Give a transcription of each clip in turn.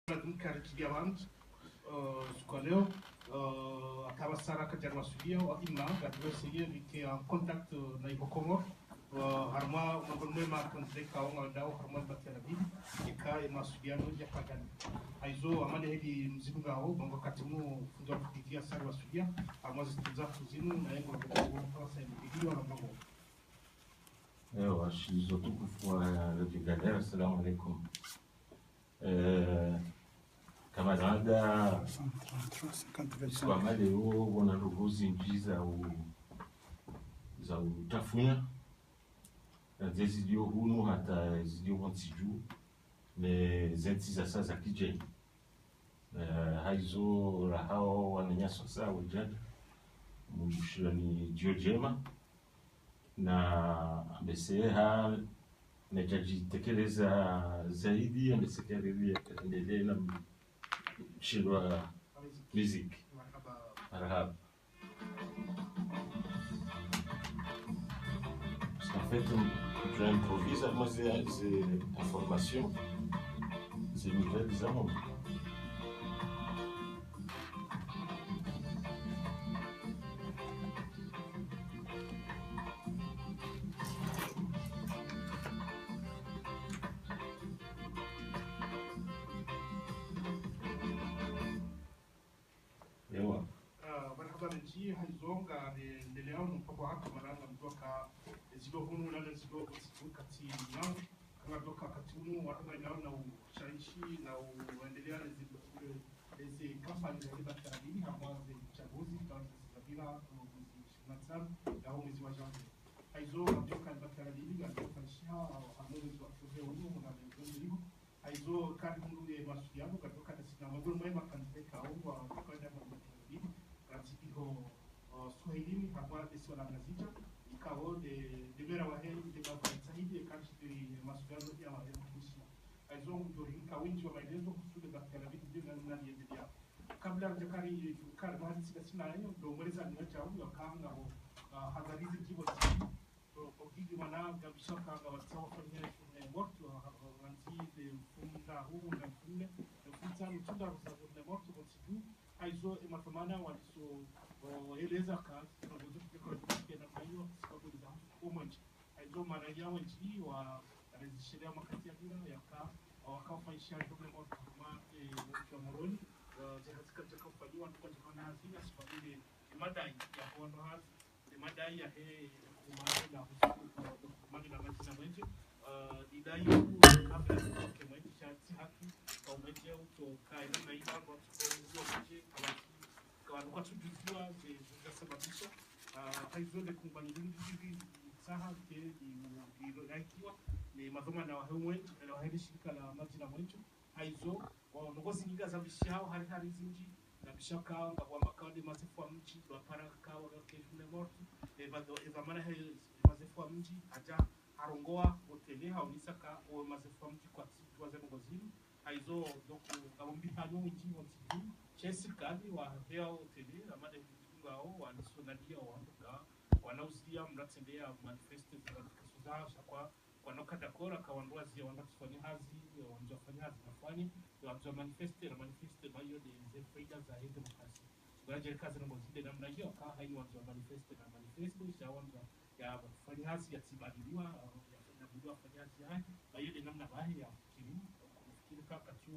Karibia wangu siku leo akawa Sara kajarwa sulia wa ima katika sije vike contact na iko Komoro harma mabonema kandeka wa ndao harma batera bibi ika masuliano ya pagani aizo amane hedi mzimu ngao bongo katimu fundo kupitia Sara wa sulia harma zituza kuzinu na yengo kwa sasa ndio na mambo shizo tukufu wa Radio Galera. Assalamu alaikum. Camarada, kwa leo wanaruhusi nchi za utafunya na zidio hunu hata zidio wansiju ne zenti za sasa kijeni haizo rahao wananyaso saa wajad mbushirani jiojema na ameseha najajitekeleza zaidi amesekelele na Chilwa musique. Arabe. Parce qu'en fait, je improvise à moi ces informations, ces nouvelles amours. Haizonga de leo mpaka hapa maranga mtoka zigo hunu na zigo kati nao kama doka katimu watu na ushawishi na uendelea hizi kampani za riba taradini ambazo uchaguzi bila mwanzani au mwezi wa Januari haizo kutoka riba taradini na kufanyisha ambazo wa kutoa huko na ndio haizo kadi mundu ya masuala kutoka na magoro mema kaniteka au kwa kwenda riba taradini katika Swahilini hapa desi wala nazija ikawo de mera waheli de mafahidi kanshi de masuala ya mahemisha aizo mjori kawinji wa maelezo kusudi za kalabi ndio na niendelea kabla jakari kar mahali sina hayo ndio mweleza niacha au yakanga hadharizi jibo ogigi wana kabisa kanga watawa kwenye watu wanzi de funda huu na funda funda mtunda za watu wasidu aizo matamana waliso eleza kazi tunazozo kutoka na hiyo sababu za umoja aizo mara yao nchi wa rezishiria makati ya bila yaka wakafanyisha ndio kwa kama kwa moroni katika kufanywa kwa kufanya hazina sababu ile madai ya kuondoa hazi madai ya kumana na kumana na majina mengi idai kabla ya kemeti cha haki kwa umeje utokae na hiyo hapo tukozo kwa tujua zinasababisha hizo de kumbani hivi saha ke ni raikiwa ni madhoma na wahemwe na wahedi shirika la maji na mwencho hizo waongozi nyingi za bishao hari zinji na bishaka kwa makao mazefu wa mji wa paraka wa kesho morto eva maana mazefu wa mji aja harongoa hoteli haunisaka au mazefu wa mji kwa tuwaze ngozini hizo doku kabumbi hano mji wa mji Chesi kadi wa hea hoteli amade ngao wanisonadia wanduka wanausia mratendea manifesto za kasuza kwa nokata kora kawandoa zia wanda kufanya hazi wanafanya hazi nafanya wa manifesto na hiyo de faida za hizo mkasi ngaje kazi na mzide namna hiyo ka haini wanzo manifesto ya wanzo ya kufanya hazi ya tibadiliwa ya kufanya hazi haya na hiyo de namna bahi ya kilimo kufikiri kaka tu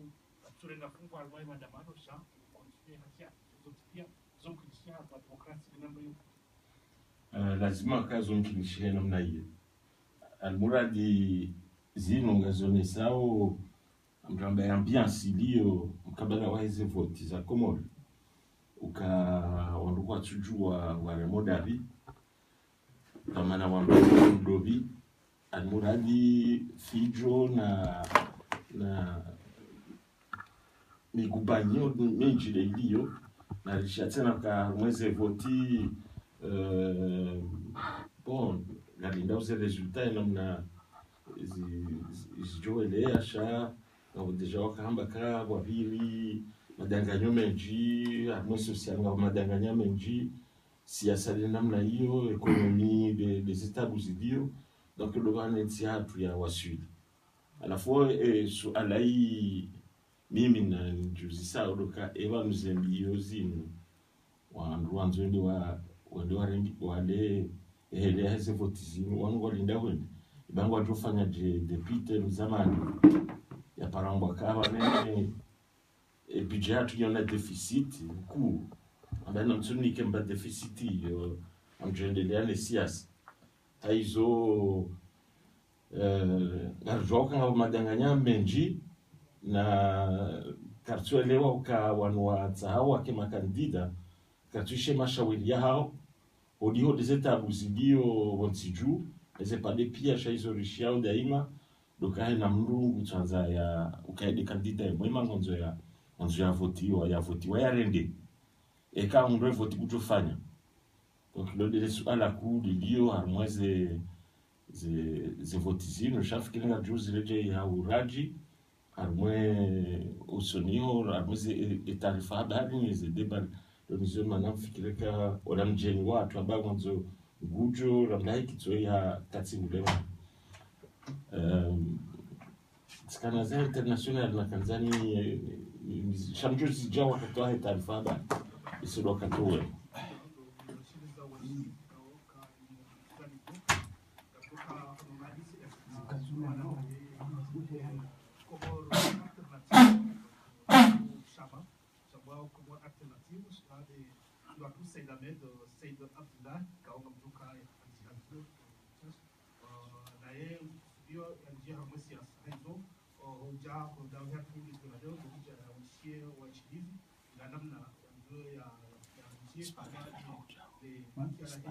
ture na fungwa alwai maandamano sha lazima kazo mkinishia namna hiyo almuradi zino ngazone sao mtamba ya ambiance iliyo mkabala wa hizo voti za Komoro wanduka tujua wa remodari kama na wamdobi almuradi fijo na migubanyo menji de iliyo na rishatena ka mweze voti bon galinda uze resultat namna zijoele asha na deja wakamba ka wabili madanganyo menji amwe social na madanganyo menji siasa namna hiyo ekonomi des états buzidio donc le baneti hatu ya wasuli à la fois sur alai mimi na njuzisa odoka eba mzembio zinu wandu wanzwende wale hele heze votizinu wanu walinda wende ibangu wajofanya depute mzamani ya parangwa kawa nene budget yatu yana deficit kuu abana mtsunike mba deficit yo amjendelea ne siasa taizo ngarjoka ngabo madanganya menji na kartuelewa uka wanwa tsahawa kema kandida katushe mashawili yao odiho dezeta buzidio wonsiju ezepade pia shaizo rishiao daima dokahe na mrungu tsanza ya ukaede kandida mwema ngonzo ya votiwa ya rende eka mndwe voti kutofanya donc le suala ku lilio harmweze ze votizino shafikiringa juzi leje ya uraji harmwe usoniho harmweze taarifa habari ni ze deba donizio manamfikirika ola mjeni watu ambao mwanzo gujo ramdai kitsoya katsimulewa skanaza international na Tanzania shamjuzi jawa kutoa taarifa habari isido katoe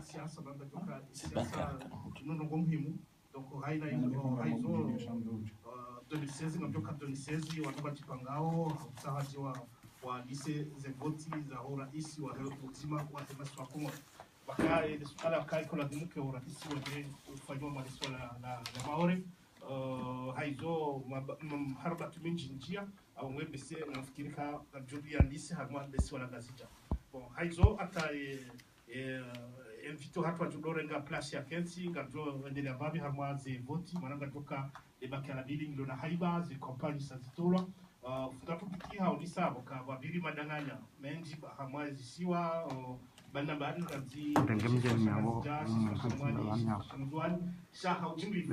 siasa baba toka siasa tunongo muhimu donc haina hizo 2016 ngatoka 2016 watu bajipangao sahaji wa lise ze voti za rais wa uzima wa taifa kwa bakae de sukala kai kola dimuke wa rais wa ufanywa maliswala na maore haizo harba tuminji njia au mwebese nafikirika jobi ya lise harma besi wala gazeta bon haizo hata invito hatu wajudorenga place ya Kensi ngajo endelea babi harma ze voti mananga toka debaki la building ndo na haiba ze compagnie sanzitora futapukikia haulisa boka babiri madanganya menji harma zisiwa bana bani kazi ngemje myawo mwanzo shaha ujimbi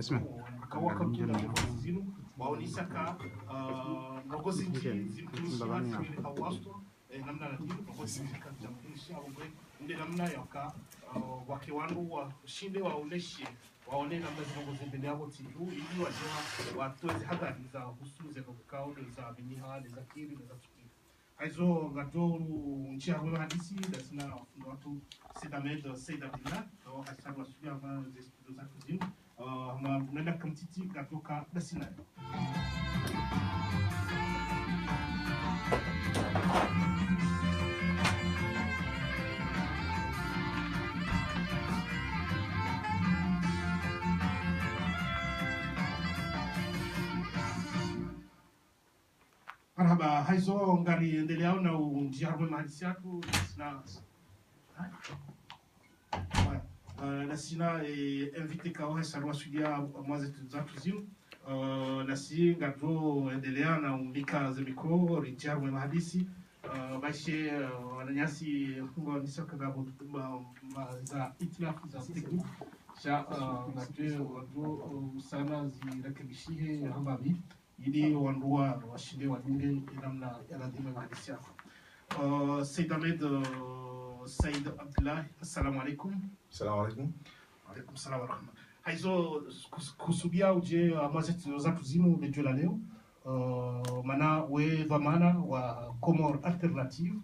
akawaka mtunda zinu waonisa ka ngogozi zimtushi watu hawasto namna na timu ngogozi katika mtushi au ndio namna ya wake wangu wa ushinde waoneshe waone namna zinongozi mbele yao timu ili wajua watoe hadhari za husuze kwa kao za biniha za kiri za tukio aizo gato nchi ya hadisi dasina watu Sedamed Saida Abdullah au hasaba suya ma za kuzini ma nenda kamtiti gatoka dasina marhaba haizo ngari endelea na njia hapo mahadisi yako na sina invité kwa salwa sudia mwaze tuzatu zio na si ngado endelea na umbika za mikro Richard wa mahadisi baishe wananyasi fungo nisaka gabo za itilaf za teknik sha ngado watu sana zirekebishihe hambabi ili wandua washinde wadunge namna ya lazima mahadisi yako Sedamed Said Abdullah, assalamu alaikum. Assalamu alaikum. Alaikum salam wa rahma. Haizo kusudia uje mwazetu za kuzimu lejo la leo. Mana we dhamana wa Comor Alternative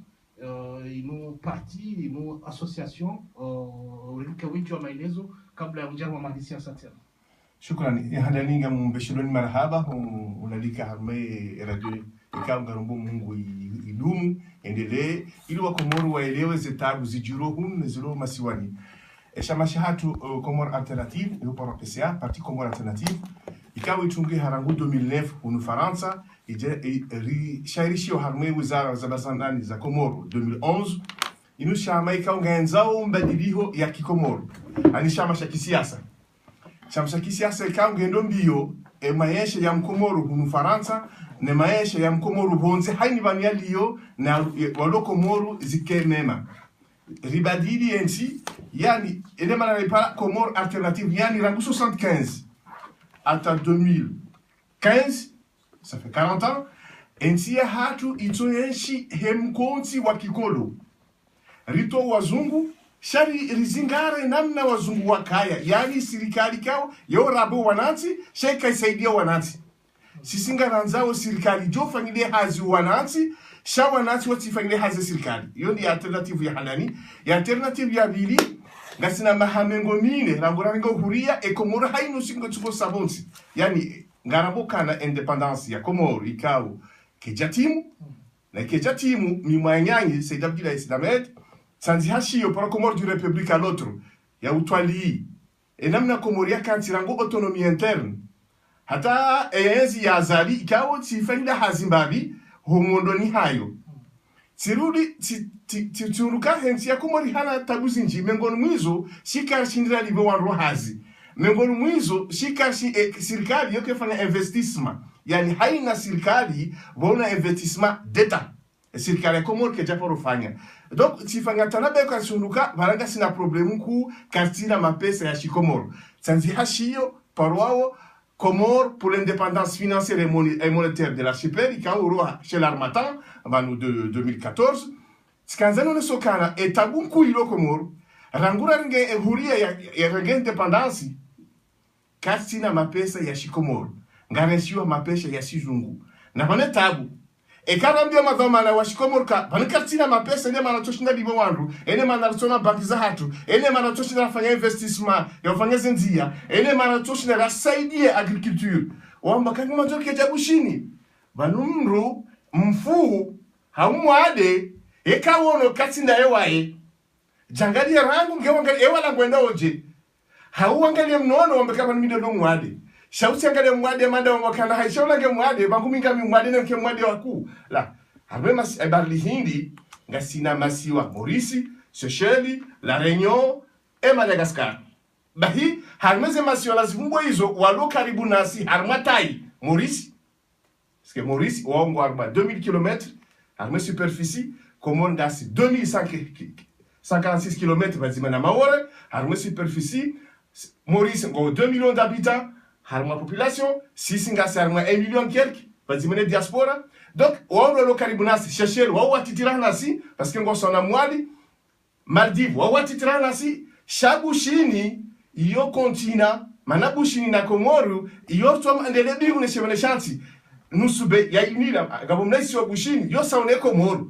inu parti, inu association ulika wingi wa maelezo kabla ya mjaro wa mahadisi ya satena. Shukrani. Hadaninga mbeshuloni marhaba unalika harme radio ikawa ngarumbu Mungu idumu endelee ili wakomoru waelewe zetabu zijuro hun ziro masiwani shamasha hatu Comor Alternative yo para PCA parti Comor Alternative ikawa itunge harangu 2009 unu Faransa ije shairishio harme wizara za bazandani za Komoro 2011 inu shama ikawa ngenzao mbadiliho ya kikomoro ani shamasha kisiasa ikawa ngendo mbio maisha ya mkomoro unu Faransa ne maisha ya mkomoru bonze haini bania liyo na walo komoru zike mema ribadili ensi yani ele mana repara Comores alternative yani rangu 75 ata 2015 ça fait 40 ans ensi ya hatu itoenshi hemkonti wa kikolo rito wazungu shari rizingare namna wazungu wakaya yani serikali kao yo rabo wananti sheka isaidia wananti sisinga ranzao serikali jo fanyile hazi wananti sha wananti watifanyile hazi serikali yo ndi alternative ya hanani ya alternative ya bili ngasina mahamengo mine rangorango huria e Comores haino singo tuko sabonsi yani ngaraboka na independence ya Comores ikao kejatimu na kejatimu mimwanyanyi Said Abdullah Islamed sanzi hashi yo para Comores du République à l'autre ya utwali e namna Comores ya kantirango autonomie interne hata enzi ya azali ikawo tifanyila hazimbabi homondoni hayo sirudi tiruka hensi ya Comores hana tabuzi nji mengonu mwizo shika shindira libe wanro hazi mengonu mwizo shika serikali yoke fanya investissement yani haina serikali bona investissement d'etat serikali ya Comores ke japoro fanya donc tifanya tanabe kwa sunduka baranga sina problemu ku kartina mapesa ya Comores sanzi hashiyo parwao Comores pour l'indépendance financière et monétaire de l'archipel, chez l'Armatan, de 2014. Skanzano ne sokana et tabunku ilo Comores, rangura renge huria ya renge indépendance, kastina mapesa ya Comores, ngareshiwa mapesa ya Zungu. Na bane tabu. E karambia madhamana wa Comores ka bane kastina mapesa ene mana toshinda libo wandu, ene mana rutona banki za hatu, ene mana toshinda fanya investissement, ya fanya zendia, ene mana toshinda la saidie agriculture. Wamba kangu majoke jabushini. Banumru mfu haumwade e kawono kastinda ewae. Jangali ya rangu ngewangali ewala kwenda oje. Hauangalia mnono wamba kama nimido no mwade. Shausi angalia mwade manda wakana hai shauna nge mwade bangu minga mi mwade na mke mwade waku la harme barli hindi ngasina masiwa Maurice, Seychelles, La Réunion et Madagascar bahi harme ze masiwa la zimbo hizo walo karibu nasi harmatai Maurice parce que Maurice waongo harma 2000 km harme superficie Comores ngasi 2156 km bazima na Maore harme superficie Maurice ngo 2 millions d'habitants harma population, si singasi harma 1 million quelque, bazimene diaspora. Donc, wawo lo karibu nasi, Seychelles, wawo atitira nasi, parce que ngo sona mwali, Maldives, wawo atitira nasi, shabushini, iyo kontina, manabushini na Comores, iyo tuwa ndele bigu ne shemene shanti, nusube, ya inila, gabo mnaisi wa bushini, yo saone Comores,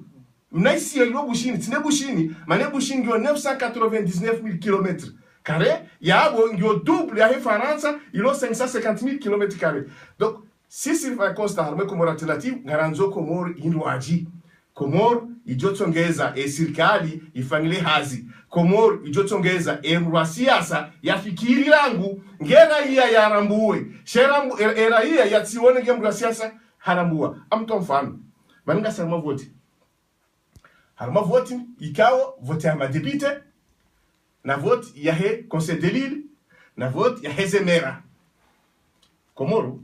mnaisi ya ilo bushini, tine bushini, mane bushini yo 999,000 km. Carré, yabo ngio double ya Faransa, ilo 550,000 km². Donc, si c'est constat harme Comores alternative, ngaranzo Comores inroaji. Comores ijotongeza serikali ifanyile hazi. Comores ijotongeza mruasiasa ya fikiri langu ngera hiya ya rambuwe. Sherambu era hiya ya tsione nge mruasiasa harambua. Amto mfano. Baninga sarma vote. Harma vote ikawo vote ya madepite. Na vote yahe conseil de l'île, na vote yahe zemera. Comores.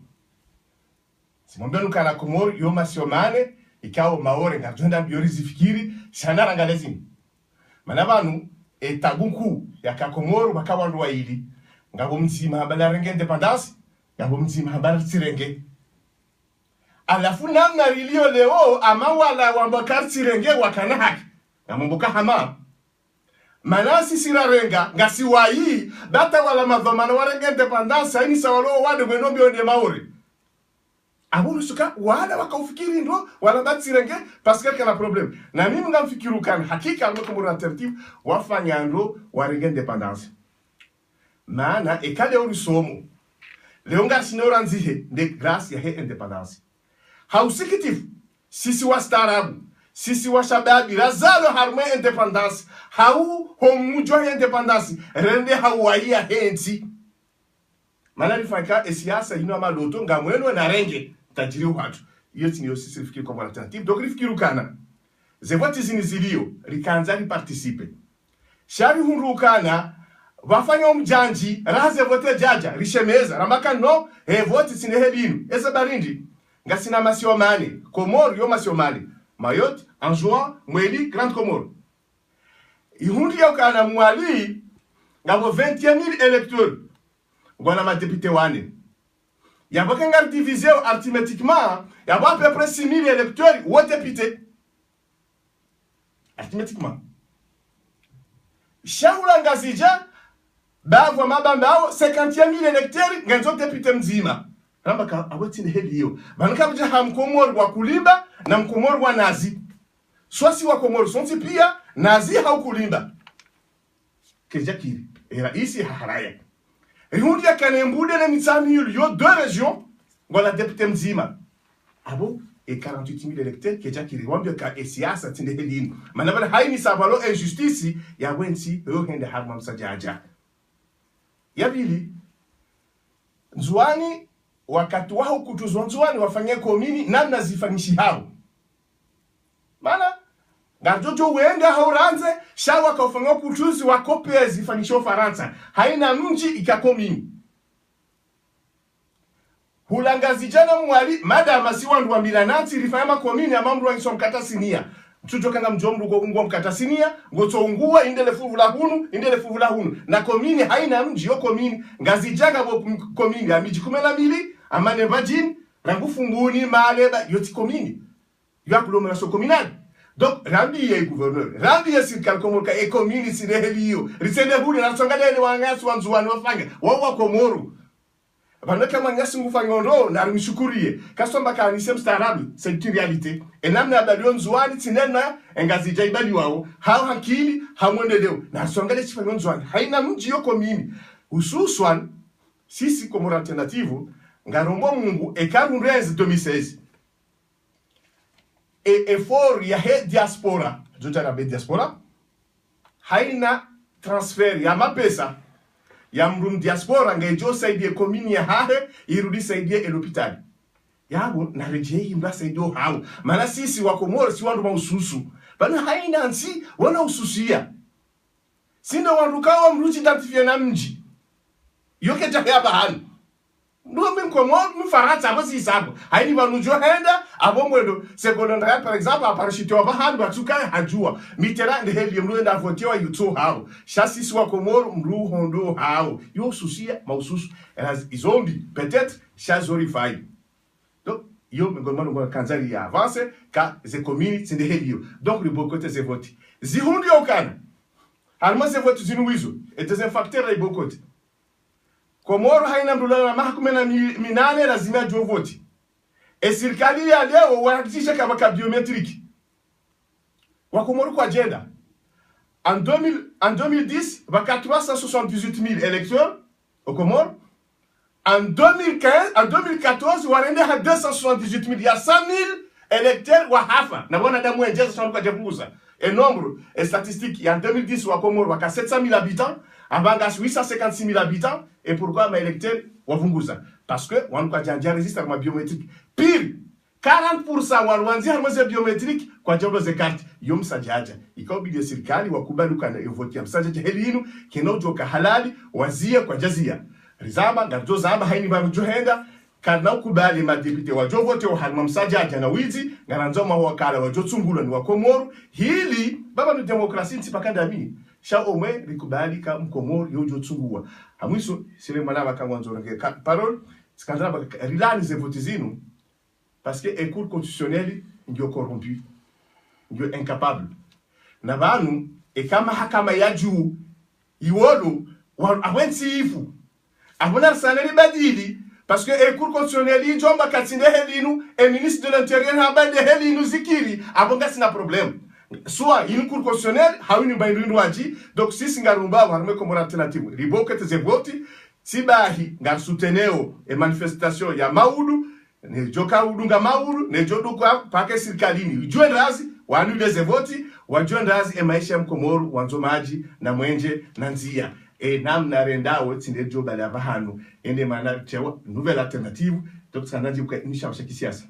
Si mbenu kana Comores yo masiomane ikao Maore ngajenda biorizi fikiri shanara ngalezini. Manabanu etagunku ya ka Comores bakawa ndwa ili. Ngabo mzima habala renge independance, ngabo mzima habala tsirenge. Alafu namna rilio leo amawala wambakar tsirenge wakana haki. Ngamumbuka hama manasi sirarenga ngasi wayi data wala madhamana warenga independence ini sawalo wade mwenombi onde Maore abulu suka wala wakaufikiri ndo wala batsirenge parce que kana problem na mimi ngamfikiru kan hakika almo Comores alternative wafanya ndo warenga independence maana ekale urisomo leo ngasi noranzihe de grâce ya independence hausikitif sisi wastarabu sisi washababi razalo harme independence hau homujwa independence rende hawaia henti manali faka siasa ino maloto ngamweno na renge tajiri watu iyo tiniyo sisi fikiri kwa alternative donc rifikiru kana ze vote zinizilio rikanza participe shari hunrukana wafanya mjanji raze vote jaja rishemeza ramaka no vote sinehebinu eza barindi ngasina masio mane Comore yo masio mane Mayotte Anjouan Mweli Grande Comore ihundi ya ukana mwali ngabo 21,000 électeurs ngona ma député wane yabo kengar divisé arithmétiquement yabo à peu près 6,000 électeurs ou députés arithmétiquement Shaula ngazija bavwa mabambao 50,000 électeurs ngenzo député mzima ramba awetine helio banaka buja hamkomor wa kulimba na mkomor wa nazi swasi wa komor sonti pia nazi haukulimba kejakiri era isi haraya rihundi ya kanembude na mitsami yo 2 régions ngola député mzima abo et 48,000 électeurs kejakiri wambio ka siasa tinde helino manabala haini sabalo injustice ya wensi yo hende harma msajaja ya pili Nzwani wakati wao kutuzwa Nzwani wafanye komini namna zifanyishi hao maana ngajojo wenga hauranze shawa kafanya kutuzi wa kopia zifanisho Faransa haina mji ikakomini hulangazijana mwali madama si wandu wa milananti rifanya komini ya mamru wa nso mkata sinia mtujo kanga mjomru kwa ungua mkata sinia ngoto ungua indele fuvula hunu na komini haina mji yo komini ngazijaga komini ya miji 12 amane vajini rangu funguni maleba yoti komini yo akulomela so kominali donc rambi ye gouverneur rambi ye sirkal Comore e komini sireheliyo risende huli na songadele wangasi wanzuwani wafanga wawa Comore Vanaka mangasi ngufanyondo na mshukurie kasomba kanise mstaarabu c'est une réalité et namna abalion nzuani tinena engazija ibali wao hao hakili hamwendeleo na songale chifanyo nzuani haina mji yo komini hususwan sisi Comore alternative ngarombo mungu ekarunreze 2016 et effort ya he diaspora juta na be diaspora haina transfer ya mapesa ya mrum diaspora ngejo saidie komini ya hahe irudi saidie elopitali yabo na rejei mbra saidio hao maana sisi wa Comore si wandu maususu bana haina nsi wana ususia sindo wandu kawa mruchi identifier na mji yoke jaya bahani ndo Comore Faransa basi sabo haini banujo henda abomwedo secondaire par exemple a parachute wa bahani batuka hajua Mitterrand heli mru enda votiwa yuto hao chassis wa Comore mru hondo hao yo susia maususu izombi peut-être chazorify donc yo mengomano kwa kanzali ya avance ka ze community sinde helio donc le bokote ze voti zihundi okana alma ze voti zinuizo et des facteurs les bokote Comore haina mdulana mahakuma na minane lazima jo voti e serikali ya leo wahakikisha kama biometrique wa Comore kwa agenda en 2010 baka 378,000 électeurs au Comore en 2014 warende ha 278,000 ya 100,000 électeurs wa hafa na wana damu enjeza sana kwa japunguza et nombre et statistique en 2010 wa Comore waka 700,000 habitants Abanga 856,000 habitants et pourquoi ma électeur wavunguza parce que wanuka janja registre ma biométrique pire 40% wanwanzi harmaze biométrique kwa jambo ze carte yom sajaja ikabidi serikali wakubaluka na vote ya msajaja helinu kenojoka halali wazia kwa jazia rizama ngajo zamba haini baru johenda kana ukubali madepite wajo vote wa halma msajaja na wizi ngaranzoma wakala wajo tsungula ni wa Comore hili baba ni demokrasia ntipakanda mini sha omwe likubali ka Comore yojo tsungua hamwiso sile malaba kangwanzo ngeke parole skandala rilani ze vote zinu parce que un cour constitutionnel ndio corrompu ndio incapable na banu kama hakama ya juu iwolo awensi ifu abona saneli badili parce que un cour constitutionnel njomba katinde helinu et ministre de l'intérieur habande helinu zikiri abonga sina problème soit une cour constitutionnelle hawini baindu waji donc sisi ngarumba warme Comore alternative ribokete ze voti sibahi ngar souteneo et manifestation ya maudu ne joka udunga mauru ne joduka pake sirikalini ujue ndazi wanule ze voti wajue ndazi maisha ya Comore wanzo maji na mwenje na nzia namna rendawo tinde joba la bahanu ende mana chewa nouvelle alternative donc sandaji kwa nisha kisiasa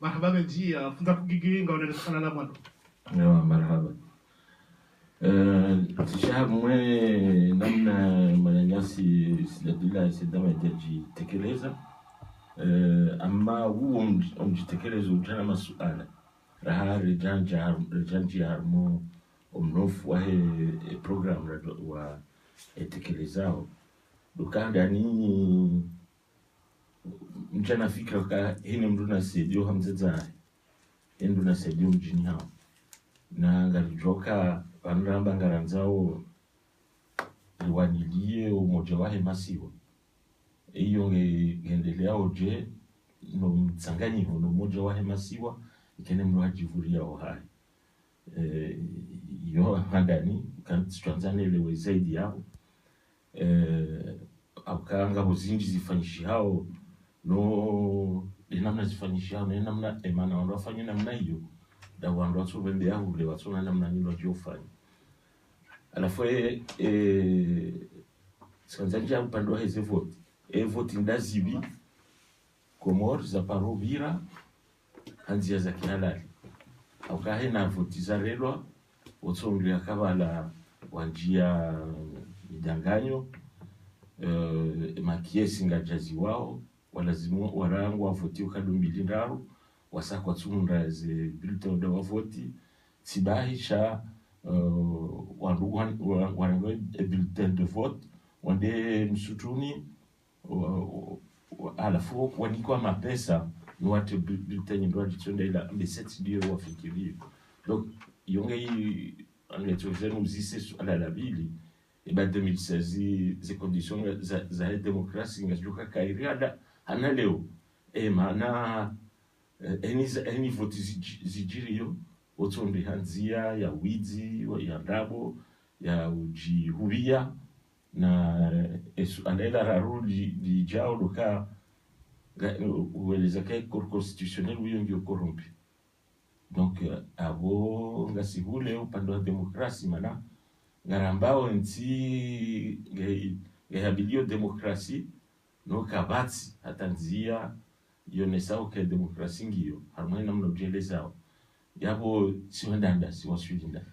marhaba beji funda kugigi ngaona sana la mwana marhaba tisha mwe namna mananyasi sidadila sidama jaji tekeleza amma huo umjitekeleza ujana masuala raha rejanji harmo omnofu wa program wa etekelezao dukanda ni mchana fikra ka hini mduna sedio hamzezai enduna sedio mjini hao na ngalijoka wanramba ngaranzao wanilie umoja wahe masiwa iyo ngendelea oje no mtsanganyiho no umoja wahe masiwa ikene mwajivuria ohai yo handani kan twanzanelewe zaidi yao akanga buzinji zifanyishi hao no namna zifanyishi hao na namna emana wanafanya namna hiyo da wandu watu wende yao le watu na namna nyingi wajofanya alafu sanzanja upande wa hizo vote ndazibi komor za parovira anzia za kihalali au kahe na vote za relwa otsongli akabala wanjia midanganyo makiesi ngajazi wao walazimu warangu wa vote ukadumbili ndaru wasakwa tsumunda ze bulletin de vote sibahisha warangu bulletin de vote wande msutuni alafu wanikwa mapesa ni watu bulletin ndo ajitunda ila mbeseti ndio wafikirie donc yonge hii angetozenu zise ala la bili et ben 2016 ces conditions za démocratie ngajuka kairiada hana leo maana eni vote zijirio otondi hanzia ya wizi ya ndabo ya ujihuria na alela rarudi di jao doka ueleza kai constitutionnel wiyo ndio corrompu donc abo ngasihule upande wa demokrasi mana ngarambao nti ngehabilio demokrasi no kabati atanzia yonesao ke demokrasi ngiyo harmoni namna ujelezao yabo siwandanda siwaswilinda